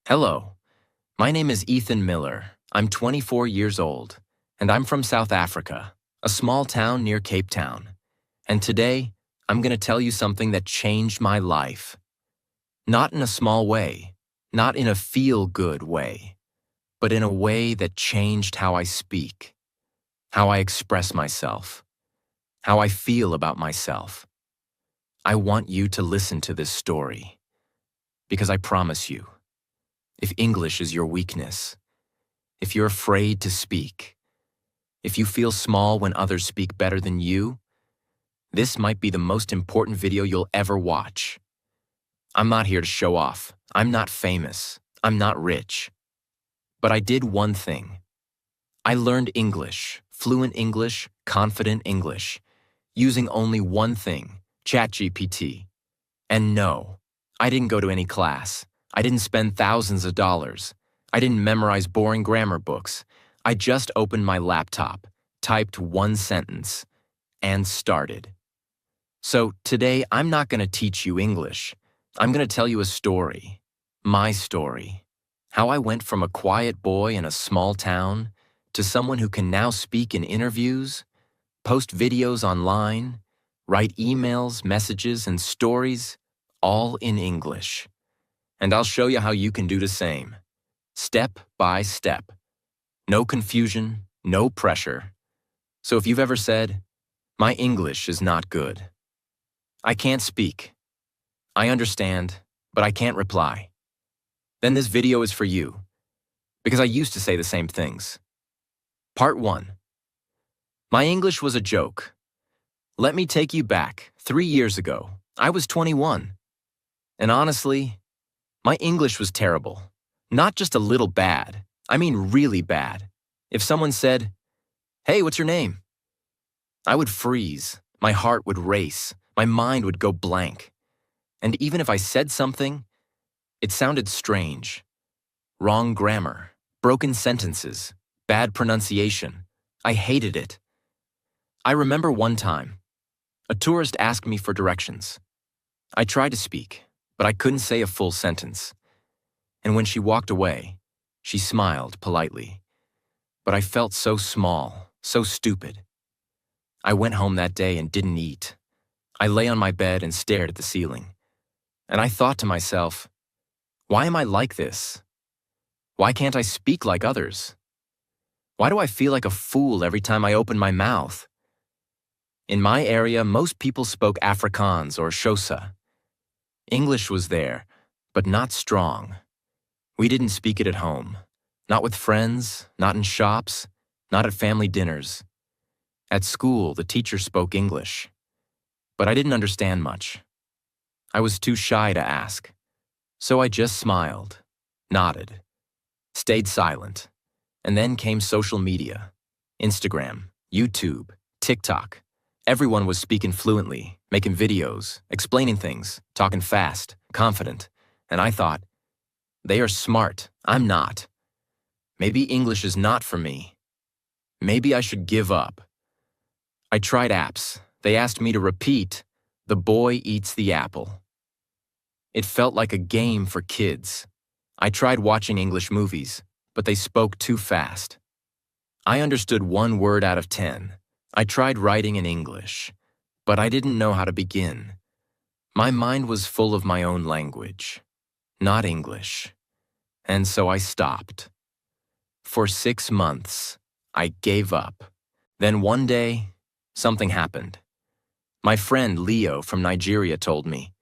Hello, my name is Ethan Miller. I'm 24 years old, and I'm from South Africa, a small town near Cape Town. And today, I'm going to tell you something that changed my life. Not in a small way, not in a feel-good way, but in a way that changed how I speak, how I express myself, how I feel about myself. I want you to listen to this story, because I promise you, if English is your weakness, if you're afraid to speak, if you feel small when others speak better than you, this might be the most important video you'll ever watch. I'm not here to show off. I'm not famous. I'm not rich. But I did one thing. I learned English, fluent English, confident English, using only one thing, ChatGPT. And no, I didn't go to any class. I didn't spend thousands of dollars. I didn't memorize boring grammar books. I just opened my laptop, typed one sentence, and started. So today, I'm not going to teach you English. I'm going to tell you a story. My story. How I went from a quiet boy in a small town to someone who can now speak in interviews, post videos online, write emails, messages, and stories, all in English. And I'll show you how you can do the same. Step by step. No confusion, no pressure. So if you've ever said, "My English is not good. I can't speak. I understand, but I can't reply," then this video is for you, because I used to say the same things. Part 1. My English was a joke. Let me take you back 3 years ago. I was 21. And honestly, my English was terrible. Not just a little bad. I mean really bad. If someone said, "Hey, what's your name?" I would freeze. My heart would race. My mind would go blank. And even if I said something, it sounded strange. Wrong grammar, broken sentences, bad pronunciation. I hated it. I remember one time, a tourist asked me for directions. I tried to speak, but I couldn't say a full sentence. And when she walked away, she smiled politely. But I felt so small, so stupid. I went home that day and didn't eat. I lay on my bed and stared at the ceiling. And I thought to myself, why am I like this? Why can't I speak like others? Why do I feel like a fool every time I open my mouth? In my area, most people spoke Afrikaans or Xhosa. English was there, but not strong. We didn't speak it at home. Not with friends, not in shops, not at family dinners. At school, the teacher spoke English. But I didn't understand much. I was too shy to ask. So I just smiled, nodded, stayed silent. And then came social media. Instagram, YouTube, TikTok. Everyone was speaking fluently, making videos, explaining things, talking fast, confident. And I thought, they are smart, I'm not. Maybe English is not for me. Maybe I should give up. I tried apps. They asked me to repeat, "The boy eats the apple." It felt like a game for kids. I tried watching English movies, but they spoke too fast. I understood 1 word out of 10. I tried writing in English, but I didn't know how to begin. My mind was full of my own language, not English. And so I stopped. For 6 months, I gave up. Then one day, something happened. My friend Leo from Nigeria told me,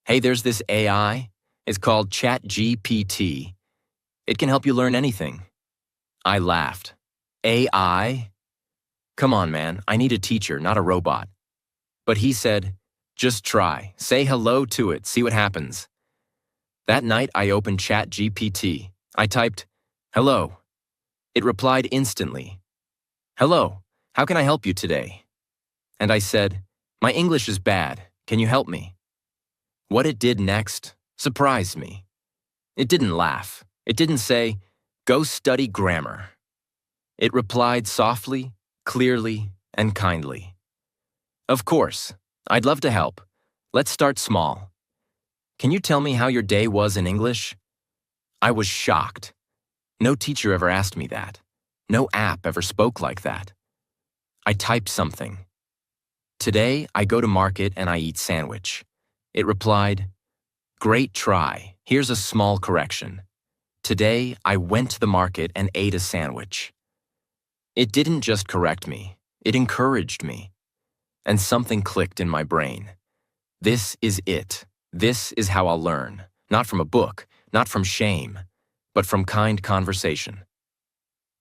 "Hey, there's this AI. It's called ChatGPT. It can help you learn anything." I laughed. AI? Come on, man. I need a teacher, not a robot. But he said, "Just try. Say hello to it. See what happens." That night, I opened ChatGPT. I typed, "Hello." It replied instantly. "Hello, how can I help you today?" And I said, "My English is bad. Can you help me?" What it did next surprised me. It didn't laugh. It didn't say, "Go study grammar." It replied softly, clearly, and kindly. "Of course, I'd love to help. Let's start small. Can you tell me how your day was in English?" I was shocked. No teacher ever asked me that. No app ever spoke like that. I typed something. Today, I go to market and I eat sandwich. It replied, great try. Here's a small correction. Today, I went to the market and ate a sandwich. It didn't just correct me. It encouraged me. And something clicked in my brain. This is it. This is how I'll learn. Not from a book, not from shame, but from kind conversation.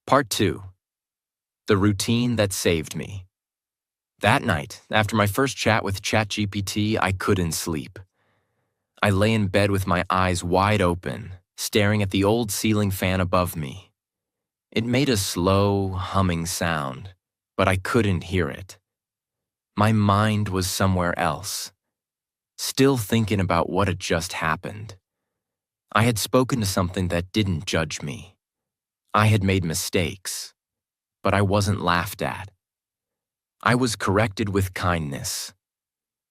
Part 2. The routine that saved me. That night, after my first chat with ChatGPT, I couldn't sleep. I lay in bed with my eyes wide open, staring at the old ceiling fan above me. It made a slow, humming sound, but I couldn't hear it. My mind was somewhere else, still thinking about what had just happened. I had spoken to something that didn't judge me. I had made mistakes, but I wasn't laughed at. I was corrected with kindness.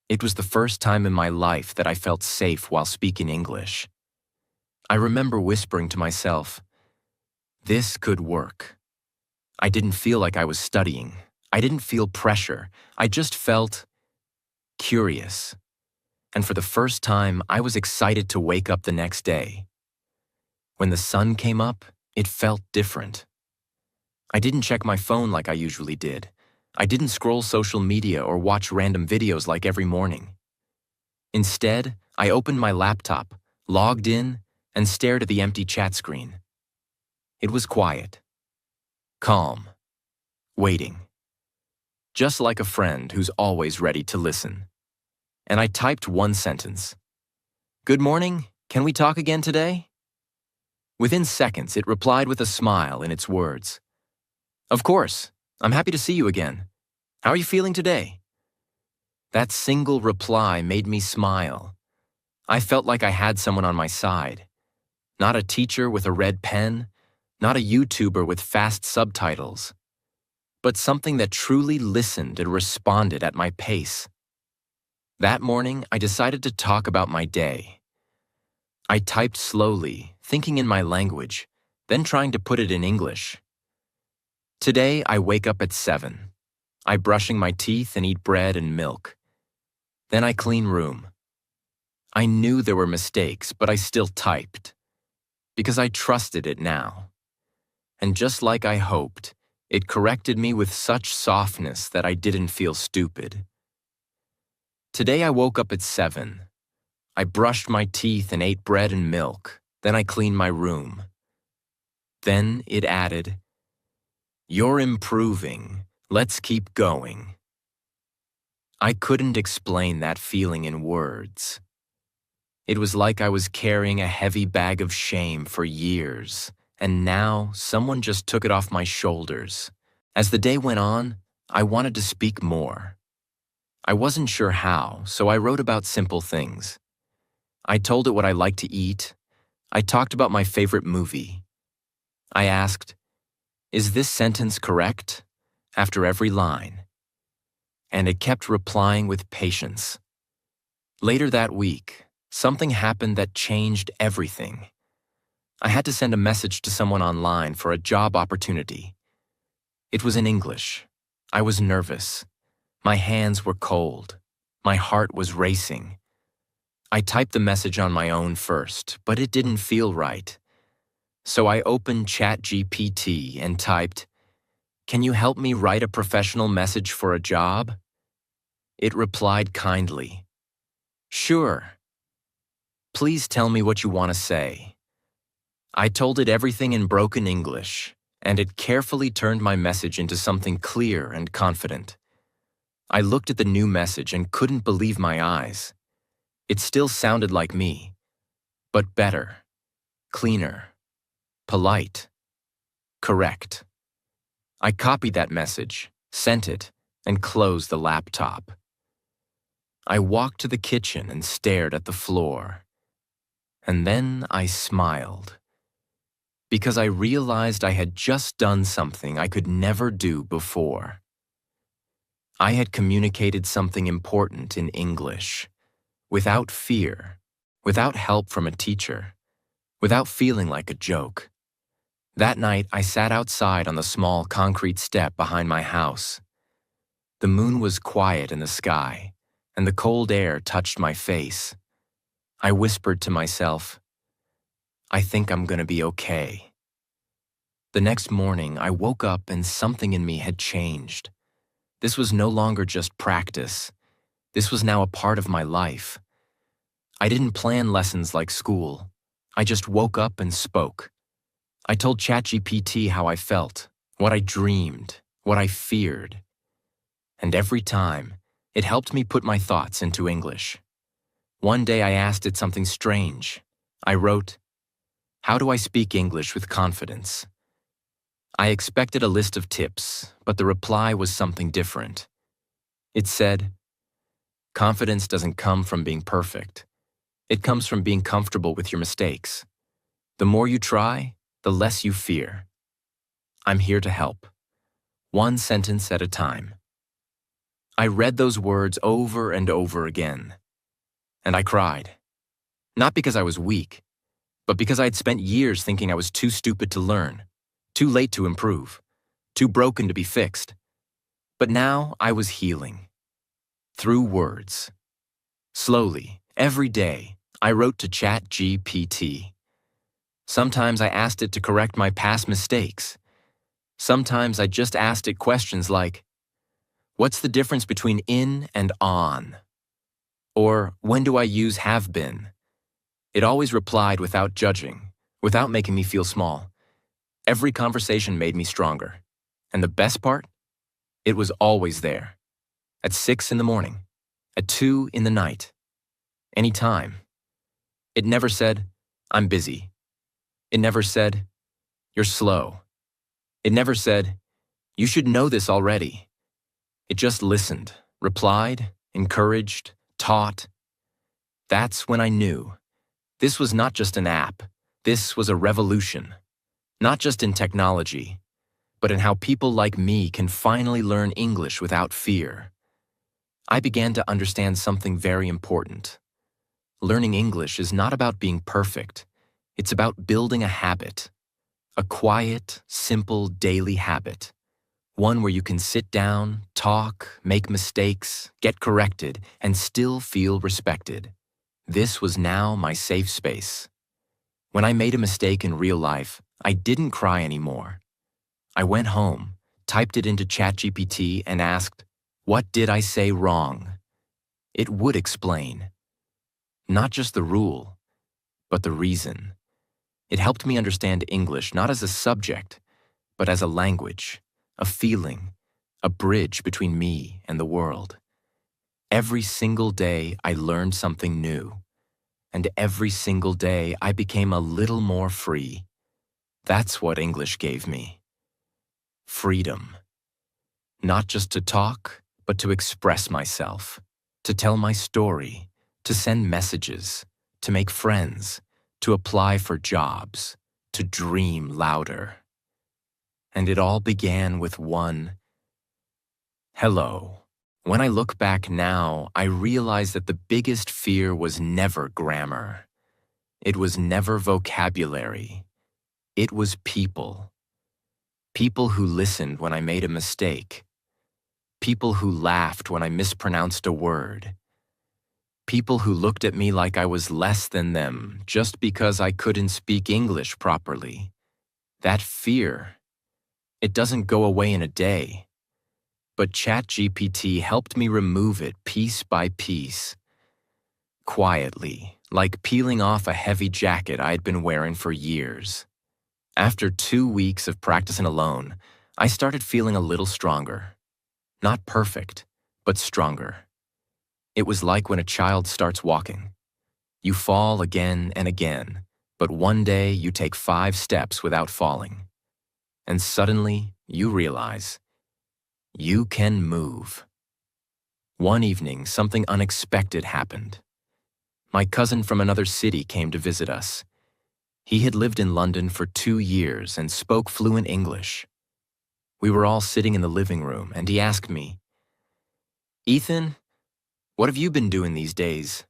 It was the first time in my life that I felt safe while speaking English. I remember whispering to myself, this could work. I didn't feel like I was studying. I didn't feel pressure. I just felt curious. And for the first time, I was excited to wake up the next day. When the sun came up, it felt different. I didn't check my phone like I usually did. I didn't scroll social media or watch random videos like every morning. Instead, I opened my laptop, logged in, and stared at the empty chat screen. It was quiet, calm, waiting. Just like a friend who's always ready to listen. And I typed one sentence. Good morning, can we talk again today? Within seconds, it replied with a smile in its words. Of course, I'm happy to see you again. How are you feeling today? That single reply made me smile. I felt like I had someone on my side. Not a teacher with a red pen, not a YouTuber with fast subtitles, but something that truly listened and responded at my pace. That morning, I decided to talk about my day. I typed slowly, thinking in my language, then trying to put it in English. Today, I wake up at 7. I brushing my teeth and eat bread and milk. Then I clean room. I knew there were mistakes, but I still typed. Because I trusted it now. And just like I hoped, it corrected me with such softness that I didn't feel stupid. Today I woke up at 7. I brushed my teeth and ate bread and milk. Then I cleaned my room. Then it added, you're improving. Let's keep going. I couldn't explain that feeling in words. It was like I was carrying a heavy bag of shame for years, and now someone just took it off my shoulders. As the day went on, I wanted to speak more. I wasn't sure how, so I wrote about simple things. I told it what I liked to eat. I talked about my favorite movie. I asked, is this sentence correct? After every line. And it kept replying with patience. Later that week, something happened that changed everything. I had to send a message to someone online for a job opportunity. It was in English. I was nervous. My hands were cold. My heart was racing. I typed the message on my own first, but it didn't feel right. So I opened ChatGPT and typed, can you help me write a professional message for a job? It replied kindly, sure. Please tell me what you want to say. I told it everything in broken English, and it carefully turned my message into something clear and confident. I looked at the new message and couldn't believe my eyes. It still sounded like me, but better, cleaner, polite, correct. I copied that message, sent it, and closed the laptop. I walked to the kitchen and stared at the floor. And then I smiled. Because I realized I had just done something I could never do before. I had communicated something important in English, without fear, without help from a teacher, without feeling like a joke. That night, I sat outside on the small concrete step behind my house. The moon was quiet in the sky, and the cold air touched my face. I whispered to myself, I think I'm gonna be okay. The next morning, I woke up and something in me had changed. This was no longer just practice. This was now a part of my life. I didn't plan lessons like school. I just woke up and spoke. I told ChatGPT how I felt, what I dreamed, what I feared. And every time, it helped me put my thoughts into English. One day I asked it something strange. I wrote, "How do I speak English with confidence?" I expected a list of tips, but the reply was something different. It said, "Confidence doesn't come from being perfect. It comes from being comfortable with your mistakes. The more you try, the less you fear. I'm here to help. One sentence at a time." I read those words over and over again, and I cried. Not because I was weak, but because I had spent years thinking I was too stupid to learn, too late to improve, too broken to be fixed. But now I was healing. Through words. Slowly, every day, I wrote to ChatGPT. Sometimes I asked it to correct my past mistakes. Sometimes I just asked it questions like, what's the difference between in and on? Or when do I use have been? It always replied without judging, without making me feel small. Every conversation made me stronger. And the best part? It was always there. At 6 in the morning, at 2 in the night, anytime. It never said, I'm busy. It never said, you're slow. It never said, you should know this already. It just listened, replied, encouraged, taught. That's when I knew. This was not just an app. This was a revolution. Not just in technology, but in how people like me can finally learn English without fear. I began to understand something very important. Learning English is not about being perfect. It's about building a habit. A quiet, simple, daily habit. One where you can sit down, talk, make mistakes, get corrected, and still feel respected. This was now my safe space. When I made a mistake in real life, I didn't cry anymore. I went home, typed it into ChatGPT, and asked, what did I say wrong? It would explain. Not just the rule, but the reason. It helped me understand English not as a subject, but as a language, a feeling, a bridge between me and the world. Every single day I learned something new, and every single day I became a little more free. That's what English gave me. Freedom. Not just to talk, but to express myself, to tell my story, to send messages, to make friends, to apply for jobs, to dream louder. And it all began with one hello. When I look back now, I realize that the biggest fear was never grammar. It was never vocabulary. It was people. People who listened when I made a mistake. People who laughed when I mispronounced a word. People who looked at me like I was less than them just because I couldn't speak English properly. That fear, it doesn't go away in a day. But ChatGPT helped me remove it piece by piece. Quietly, like peeling off a heavy jacket I'd been wearing for years. After 2 weeks of practicing alone, I started feeling a little stronger. Not perfect, but stronger. It was like when a child starts walking. You fall again and again, but one day you take 5 steps without falling. And suddenly, you realize, you can move. One evening, something unexpected happened. My cousin from another city came to visit us. He had lived in London for 2 years and spoke fluent English. We were all sitting in the living room, and he asked me, Ethan, what have you been doing these days?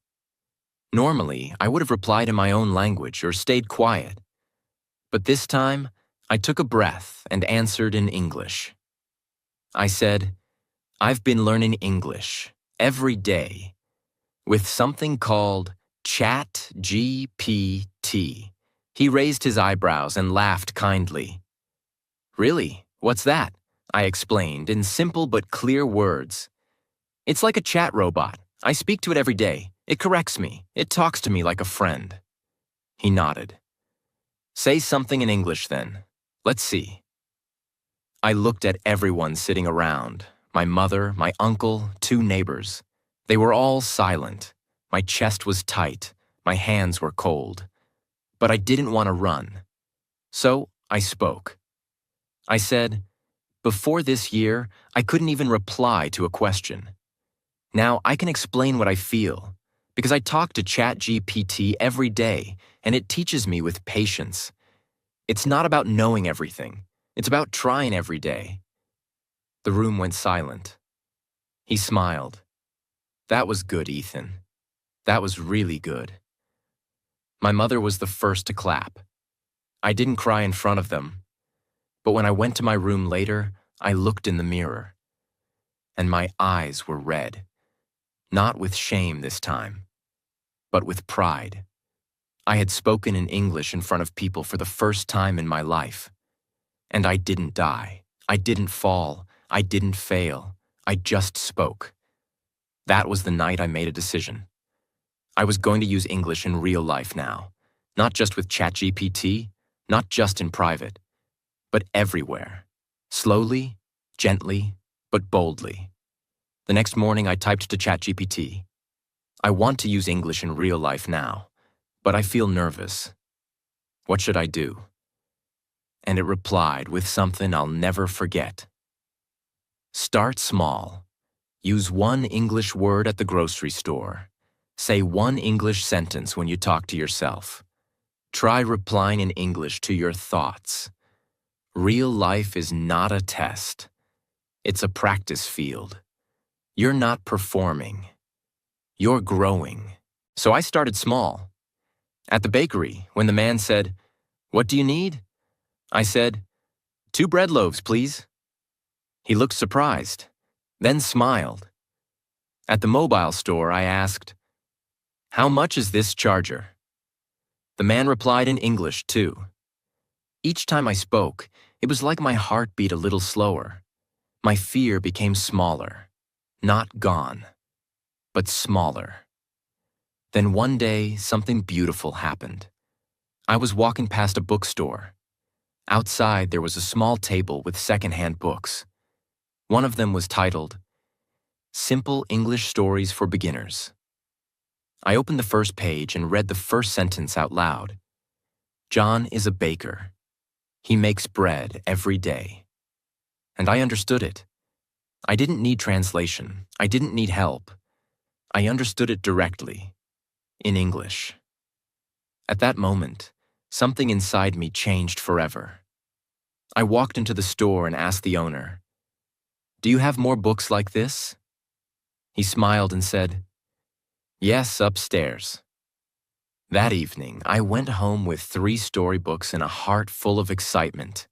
Normally, I would have replied in my own language or stayed quiet. But this time, I took a breath and answered in English. I said, I've been learning English every day with something called ChatGPT. He raised his eyebrows and laughed kindly. Really? What's that? I explained in simple but clear words. It's like a chat robot. I speak to it every day. It corrects me. It talks to me like a friend. He nodded. Say something in English then. Let's see. I looked at everyone sitting around. My mother, my uncle, 2 neighbors. They were all silent. My chest was tight. My hands were cold. But I didn't want to run. So I spoke. I said, before this year, I couldn't even reply to a question. Now I can explain what I feel, because I talk to ChatGPT every day, and it teaches me with patience. It's not about knowing everything. It's about trying every day. The room went silent. He smiled. That was good, Ethan. That was really good. My mother was the first to clap. I didn't cry in front of them, but when I went to my room later, I looked in the mirror, and my eyes were red. Not with shame this time, but with pride. I had spoken in English in front of people for the first time in my life. And I didn't die. I didn't fall. I didn't fail. I just spoke. That was the night I made a decision. I was going to use English in real life now, not just with ChatGPT, not just in private, but everywhere. Slowly, gently, but boldly. The next morning I typed to ChatGPT. I want to use English in real life now, but I feel nervous. What should I do? And it replied with something I'll never forget. Start small. Use 1 English word at the grocery store. Say 1 English sentence when you talk to yourself. Try replying in English to your thoughts. Real life is not a test. It's a practice field. You're not performing. You're growing. So I started small. At the bakery, when the man said, "What do you need?" I said, 2 bread loaves, please." He looked surprised, then smiled. At the mobile store, I asked, "How much is this charger?" The man replied in English, too. Each time I spoke, it was like my heart beat a little slower. My fear became smaller. Not gone, but smaller. Then one day, something beautiful happened. I was walking past a bookstore. Outside, there was a small table with secondhand books. One of them was titled, Simple English Stories for Beginners. I opened the first page and read the first sentence out loud. John is a baker. He makes bread every day. And I understood it. I didn't need translation. I didn't need help. I understood it directly, in English. At that moment, something inside me changed forever. I walked into the store and asked the owner, "Do you have more books like this?" He smiled and said, "Yes, upstairs." That evening, I went home with 3 storybooks and a heart full of excitement.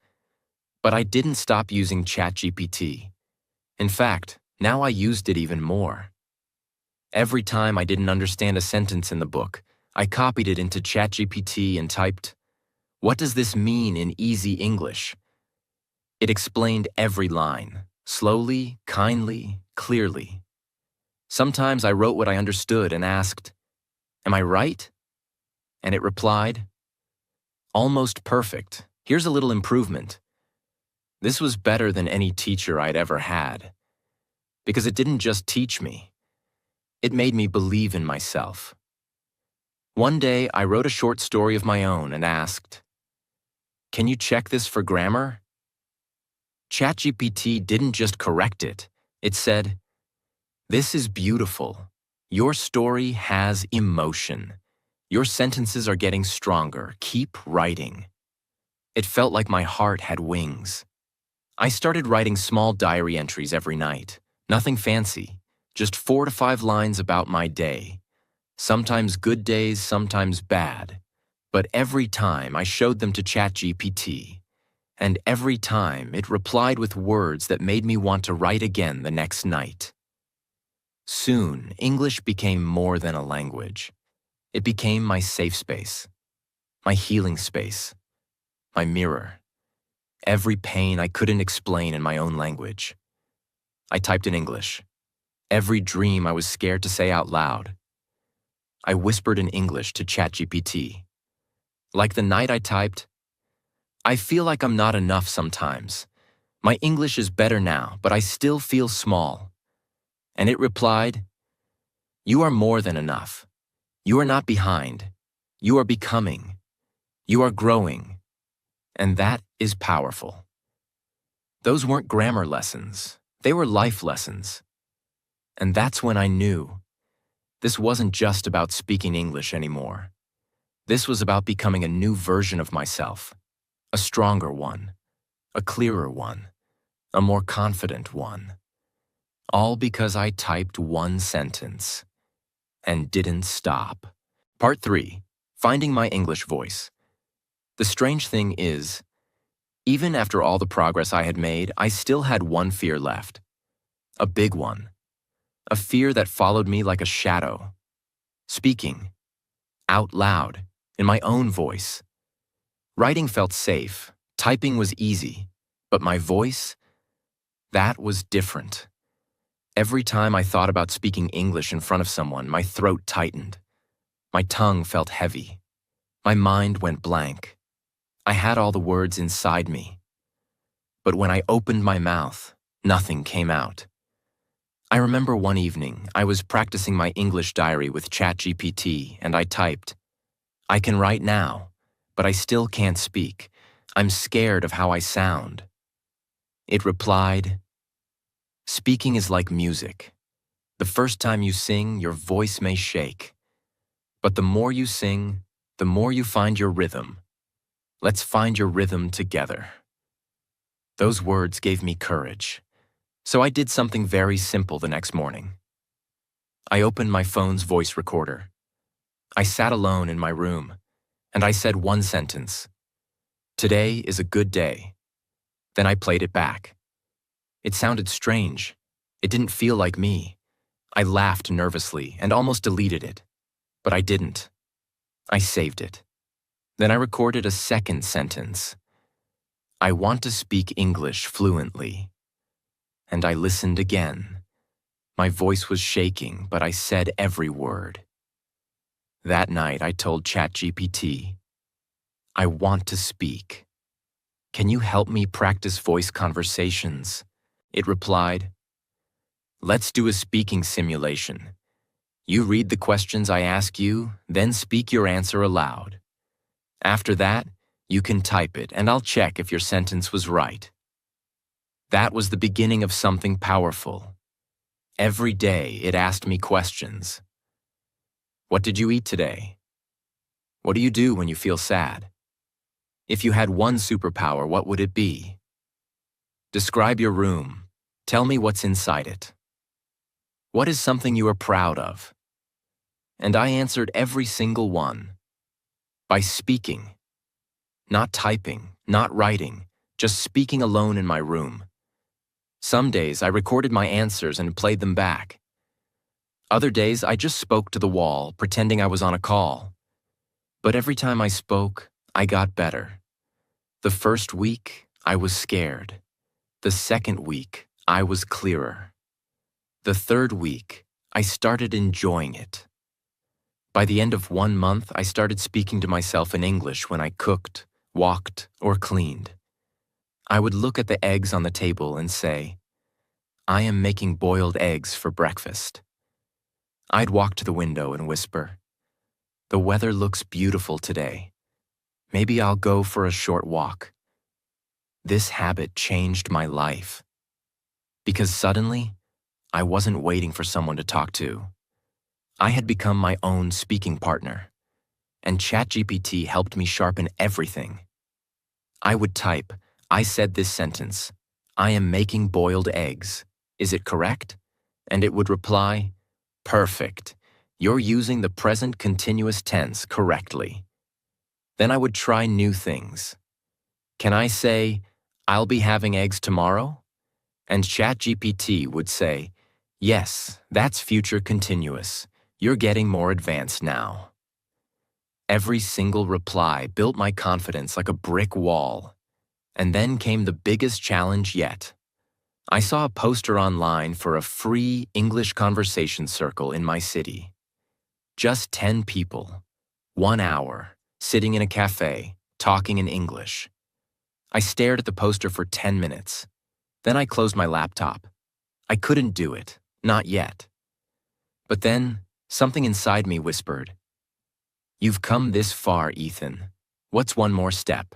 But I didn't stop using ChatGPT. In fact, now I used it even more. Every time I didn't understand a sentence in the book, I copied it into ChatGPT and typed, "What does this mean in easy English?" It explained every line, slowly, kindly, clearly. Sometimes I wrote what I understood and asked, "Am I right?" And it replied, "Almost perfect. Here's a little improvement." This was better than any teacher I'd ever had, because it didn't just teach me. It made me believe in myself. One day, I wrote a short story of my own and asked, "Can you check this for grammar?" ChatGPT didn't just correct it. It said, "This is beautiful. Your story has emotion. Your sentences are getting stronger. Keep writing." It felt like my heart had wings. I started writing small diary entries every night. Nothing fancy, just 4 to 5 lines about my day. Sometimes good days, sometimes bad. But every time I showed them to ChatGPT, and every time it replied with words that made me want to write again the next night. Soon, English became more than a language. It became my safe space, my healing space, my mirror. Every pain I couldn't explain in my own language, I typed in English. Every dream I was scared to say out loud, I whispered in English to ChatGPT. Like the night I typed, I feel like I'm not enough sometimes. My English is better now, but I still feel small. And it replied, you are more than enough. You are not behind. You are becoming. You are growing. And that is powerful. Those weren't grammar lessons. They were life lessons. And that's when I knew this wasn't just about speaking English anymore. This was about becoming a new version of myself, a stronger one, a clearer one, a more confident one. All because I typed one sentence and didn't stop. Part 3. Finding my English voice. The strange thing is, even after all the progress I had made, I still had one fear left. A big one. A fear that followed me like a shadow. Speaking. Out loud. In my own voice. Writing felt safe. Typing was easy. But my voice? That was different. Every time I thought about speaking English in front of someone, my throat tightened. My tongue felt heavy. My mind went blank. I had all the words inside me. But when I opened my mouth, nothing came out. I remember one evening, I was practicing my English diary with ChatGPT, and I typed, I can write now, but I still can't speak. I'm scared of how I sound. It replied, speaking is like music. The first time you sing, your voice may shake. But the more you sing, the more you find your rhythm. Let's find your rhythm together. Those words gave me courage. So I did something very simple the next morning. I opened my phone's voice recorder. I sat alone in my room, and I said one sentence. Today is a good day. Then I played it back. It sounded strange. It didn't feel like me. I laughed nervously and almost deleted it. But I didn't. I saved it. Then I recorded a second sentence. I want to speak English fluently. And I listened again. My voice was shaking, but I said every word. That night I told ChatGPT, I want to speak. Can you help me practice voice conversations? It replied, let's do a speaking simulation. You read the questions I ask you, then speak your answer aloud. After that, you can type it, and I'll check if your sentence was right. That was the beginning of something powerful. Every day, it asked me questions. What did you eat today? What do you do when you feel sad? If you had one superpower, what would it be? Describe your room. Tell me what's inside it. What is something you are proud of? And I answered every single one. By speaking. Not typing, not writing, just speaking alone in my room. Some days I recorded my answers and played them back. Other days I just spoke to the wall, pretending I was on a call. But every time I spoke, I got better. The first week, I was scared. The second week, I was clearer. The third week, I started enjoying it. By the end of 1 month, I started speaking to myself in English when I cooked, walked, or cleaned. I would look at the eggs on the table and say, I am making boiled eggs for breakfast. I'd walk to the window and whisper, the weather looks beautiful today. Maybe I'll go for a short walk. This habit changed my life. Because suddenly, I wasn't waiting for someone to talk to. I had become my own speaking partner, and ChatGPT helped me sharpen everything. I would type, I said this sentence, I am making boiled eggs. Is it correct? And it would reply, perfect. You're using the present continuous tense correctly. Then I would try new things. Can I say, I'll be having eggs tomorrow? And ChatGPT would say, yes, that's future continuous. You're getting more advanced now. Every single reply built my confidence like a brick wall. And then came the biggest challenge yet. I saw a poster online for a free English conversation circle in my city. Just 10 people, 1 hour, sitting in a cafe, talking in English. I stared at the poster for 10 minutes. Then I closed my laptop. I couldn't do it, not yet. But then, something inside me whispered, "You've come this far, Ethan. What's one more step?"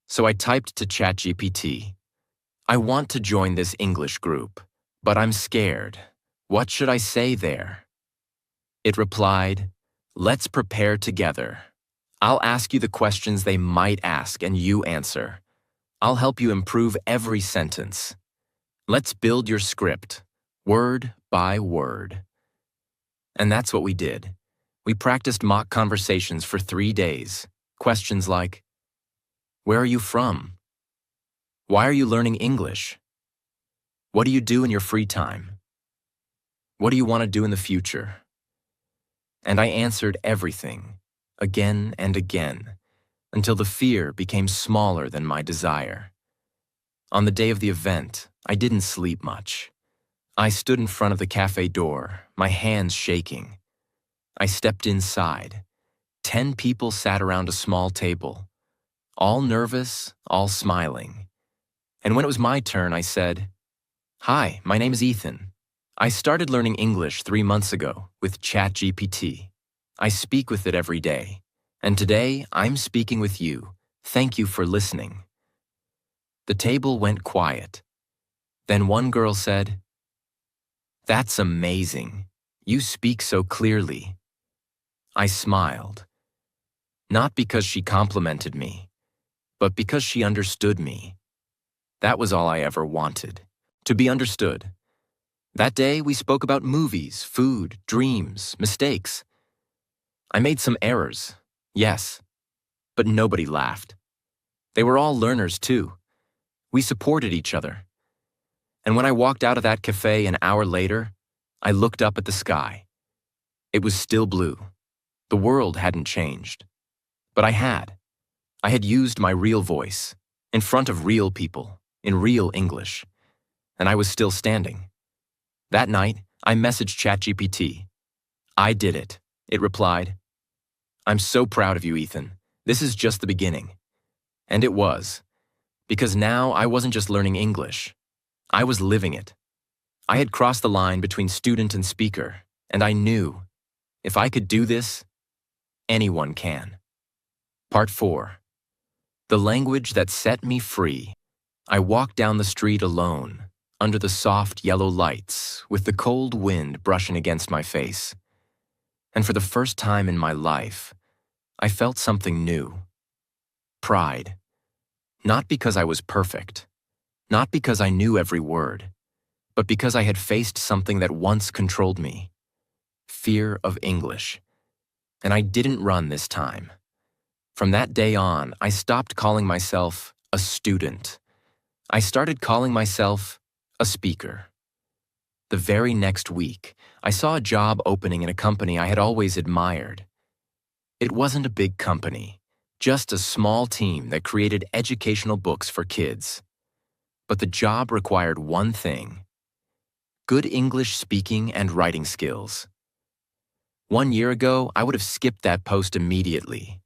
So I typed to ChatGPT, "I want to join this English group, but I'm scared. What should I say there?" It replied, "Let's prepare together. I'll ask you the questions they might ask and you answer. I'll help you improve every sentence. Let's build your script, word by word." And that's what we did. We practiced mock conversations for 3 days. Questions like, where are you from? Why are you learning English? What do you do in your free time? What do you want to do in the future? And I answered everything, again and again, until the fear became smaller than my desire. On the day of the event, I didn't sleep much. I stood in front of the cafe door, my hands shaking. I stepped inside. 10 people sat around a small table, all nervous, all smiling. And when it was my turn, I said, "Hi, my name is Ethan. I started learning English 3 months ago with ChatGPT. I speak with it every day. And today, I'm speaking with you. Thank you for listening." The table went quiet. Then one girl said, "That's amazing. You speak so clearly." I smiled. Not because she complimented me, but because she understood me. That was all I ever wanted, to be understood. That day, we spoke about movies, food, dreams, mistakes. I made some errors, yes, but nobody laughed. They were all learners, too. We supported each other. And when I walked out of that cafe an hour later, I looked up at the sky. It was still blue. The world hadn't changed. But I had used my real voice, in front of real people, in real English, and I was still standing. That night, I messaged ChatGPT. "I did it," it replied. "I'm so proud of you, Ethan. This is just the beginning." And it was, because now I wasn't just learning English. I was living it. I had crossed the line between student and speaker, and I knew, if I could do this, anyone can. Part 4. The language that set me free. I walked down the street alone, under the soft yellow lights, with the cold wind brushing against my face. And for the first time in my life, I felt something new. Pride. Not because I was perfect, not because I knew every word, but because I had faced something that once controlled me. Fear of English. And I didn't run this time. From that day on, I stopped calling myself a student. I started calling myself a speaker. The very next week, I saw a job opening in a company I had always admired. It wasn't a big company, just a small team that created educational books for kids. But the job required one thing: good English speaking and writing skills. 1 year ago, I would have skipped that post immediately.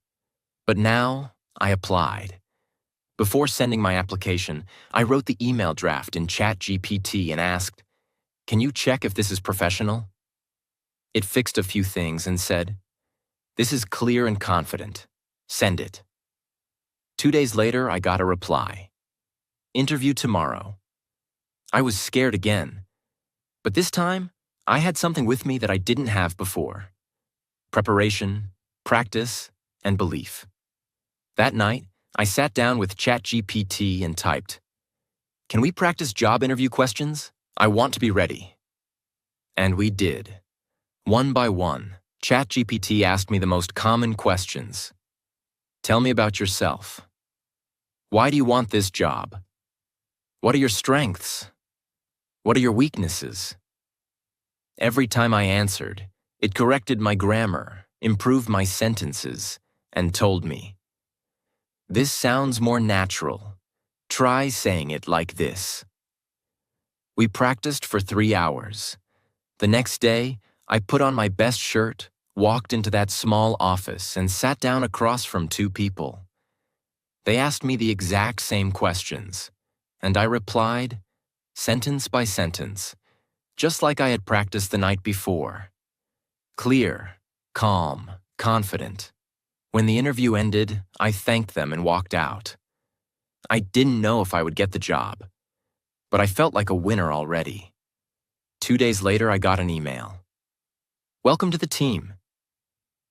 But now, I applied. Before sending my application, I wrote the email draft in ChatGPT and asked, "Can you check if this is professional?" It fixed a few things and said, "This is clear and confident. Send it." 2 days later, I got a reply. "Interview tomorrow." I was scared again. But this time, I had something with me that I didn't have before. Preparation, practice, and belief. That night, I sat down with ChatGPT and typed, "Can we practice job interview questions? I want to be ready." And we did. One by one, ChatGPT asked me the most common questions. Tell me about yourself. Why do you want this job? What are your strengths? What are your weaknesses? Every time I answered, it corrected my grammar, improved my sentences, and told me, "This sounds more natural. Try saying it like this." We practiced for 3 hours. The next day, I put on my best shirt, walked into that small office, and sat down across from 2 people. They asked me the exact same questions, and I replied, sentence by sentence, just like I had practiced the night before. Clear, calm, confident. When the interview ended, I thanked them and walked out. I didn't know if I would get the job, but I felt like a winner already. 2 days later, I got an email. "Welcome to the team."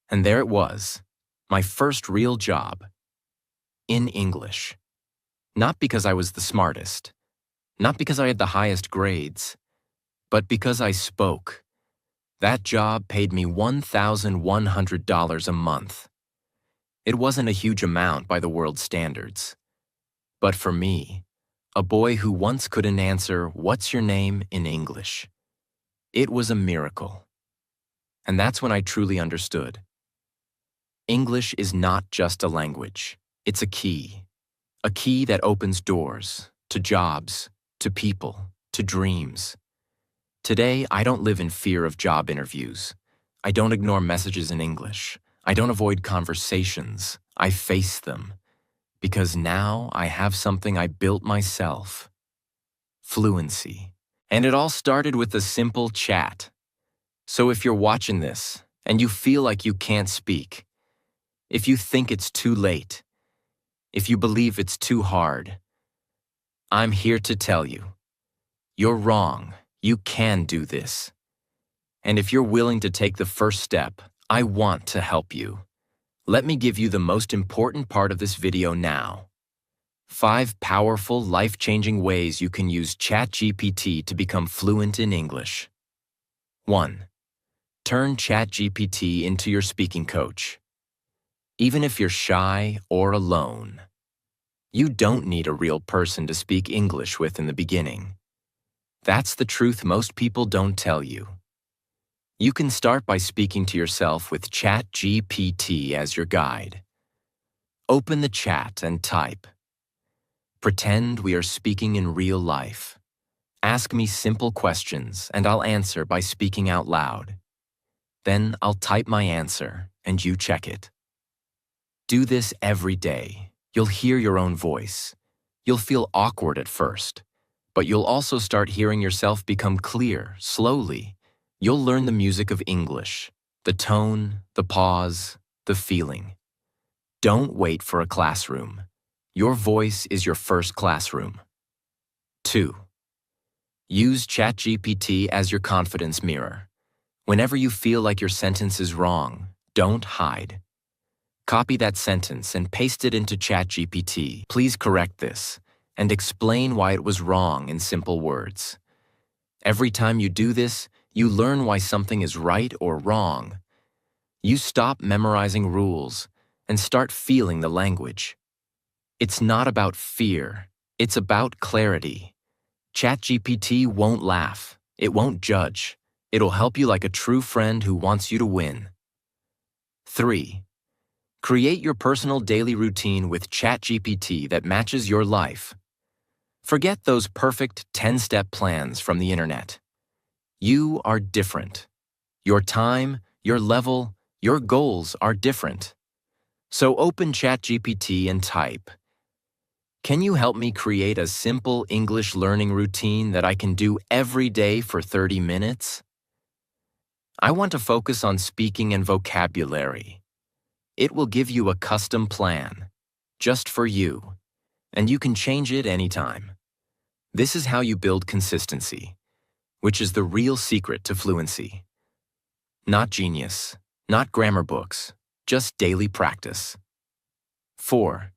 And there it was, my first real job. In English. Not because I was the smartest, not because I had the highest grades, but because I spoke. That job paid me $1,100 a month. It wasn't a huge amount by the world's standards. But for me, a boy who once couldn't answer, "What's your name?" in English, it was a miracle. And that's when I truly understood. English is not just a language. It's a key that opens doors to jobs, to people, to dreams. Today, I don't live in fear of job interviews. I don't ignore messages in English. I don't avoid conversations. I face them. Because now I have something I built myself. Fluency. And it all started with a simple chat. So if you're watching this and you feel like you can't speak, if you think it's too late, if you believe it's too hard, I'm here to tell you, you're wrong. You can do this. And if you're willing to take the first step, I want to help you. Let me give you the most important part of this video now. 5 powerful, life-changing ways you can use ChatGPT to become fluent in English. 1. Turn ChatGPT into your speaking coach. Even if you're shy or alone, you don't need a real person to speak English with in the beginning. That's the truth most people don't tell you. You can start by speaking to yourself with ChatGPT as your guide. Open the chat and type. Pretend we are speaking in real life. Ask me simple questions and I'll answer by speaking out loud. Then I'll type my answer and you check it. Do this every day. You'll hear your own voice. You'll feel awkward at first, but you'll also start hearing yourself become clear, slowly. You'll learn the music of English, the tone, the pause, the feeling. Don't wait for a classroom. Your voice is your first classroom. 2. Use ChatGPT as your confidence mirror. Whenever you feel like your sentence is wrong, don't hide. Copy that sentence and paste it into ChatGPT. Please correct this and explain why it was wrong in simple words. Every time you do this, you learn why something is right or wrong. You stop memorizing rules and start feeling the language. It's not about fear, it's about clarity. ChatGPT won't laugh, it won't judge. It'll help you like a true friend who wants you to win. 3. Create your personal daily routine with ChatGPT that matches your life. Forget those perfect 10-step plans from the internet. You are different. Your time, your level, your goals are different. So open ChatGPT and type, "Can you help me create a simple English learning routine that I can do every day for 30 minutes? I want to focus on speaking and vocabulary." It will give you a custom plan, just for you, and you can change it anytime. This is how you build consistency, which is the real secret to fluency. Not genius, not grammar books, just daily practice. 4.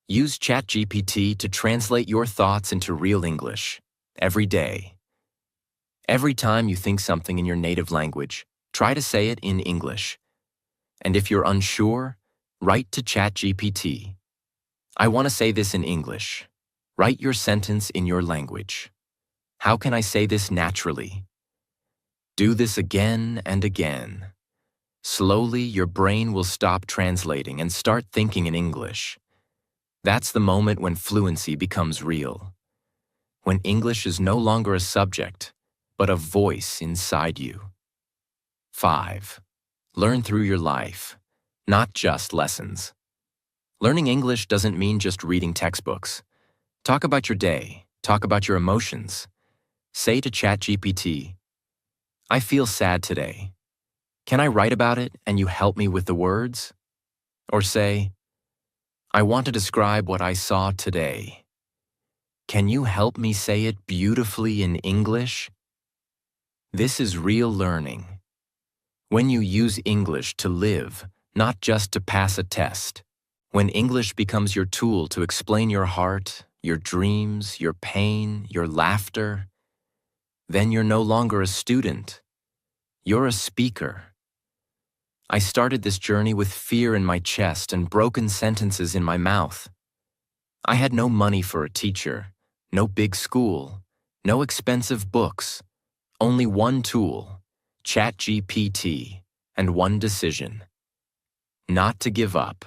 Use ChatGPT to translate your thoughts into real English, every day. Every time you think something in your native language, Try to say it in English. And if you're unsure, write to ChatGPT. I want to say this in English. Write your sentence in your language. How can I say this naturally? Do this again and again. Slowly, your brain will stop translating and start thinking in English. That's the moment when fluency becomes real. When English is no longer a subject, but a voice inside you. 5. Learn through your life, not just lessons. Learning English doesn't mean just reading textbooks. Talk about your day. Talk about your emotions. Say to ChatGPT, I feel sad today. Can I write about it and you help me with the words? Or say, I want to describe what I saw today. Can you help me say it beautifully in English? This is real learning. When you use English to live, not just to pass a test. When English becomes your tool to explain your heart, your dreams, your pain, your laughter, then you're no longer a student. You're a speaker. I started this journey with fear in my chest and broken sentences in my mouth. I had no money for a teacher, no big school, no expensive books, only one tool, ChatGPT, and one decision: not to give up.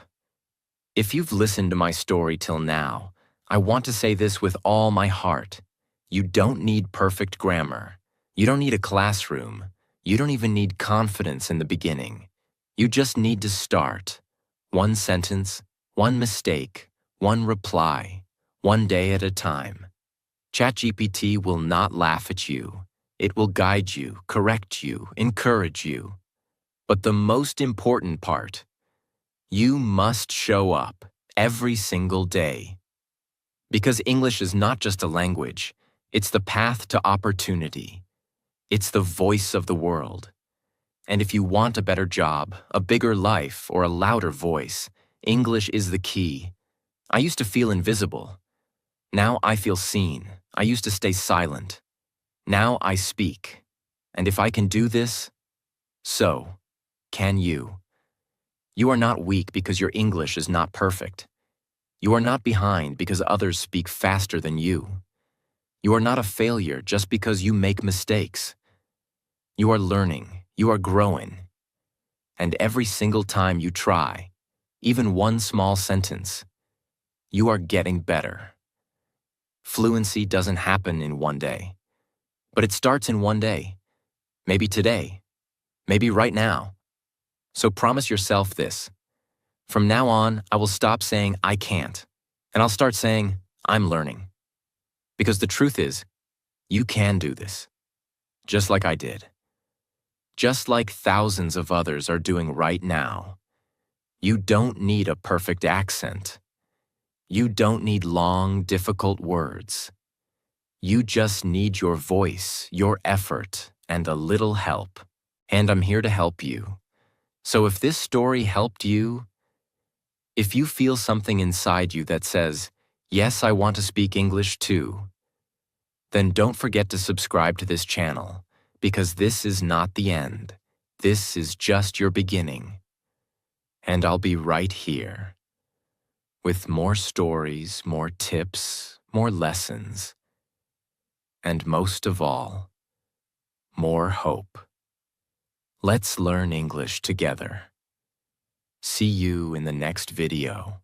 If you've listened to my story till now, I want to say this with all my heart. You don't need perfect grammar. You don't need a classroom. You don't even need confidence in the beginning. You just need to start. One sentence, one mistake, one reply, one day at a time. ChatGPT will not laugh at you. It will guide you, correct you, encourage you. But the most important part, you must show up every single day. Because English is not just a language, it's the path to opportunity. It's the voice of the world. And if you want a better job, a bigger life, or a louder voice, English is the key. I used to feel invisible. Now I feel seen. I used to stay silent. Now I speak. And if I can do this, so can you. You are not weak because your English is not perfect. You are not behind because others speak faster than you. You are not a failure just because you make mistakes. You are learning. You are growing. And every single time you try, even one small sentence, you are getting better. Fluency doesn't happen in one day, but it starts in one day. Maybe today, maybe right now. So promise yourself this. From now on, I will stop saying I can't, and I'll start saying I'm learning. Because the truth is, you can do this, just like I did. Just like thousands of others are doing right now. You don't need a perfect accent. You don't need long, difficult words. You just need your voice, your effort, and a little help. And I'm here to help you. So if this story helped you, if you feel something inside you that says, yes, I want to speak English too, then don't forget to subscribe to this channel, because this is not the end. This is just your beginning. And I'll be right here with more stories, more tips, more lessons, and most of all, more hope. Let's learn English together. See you in the next video.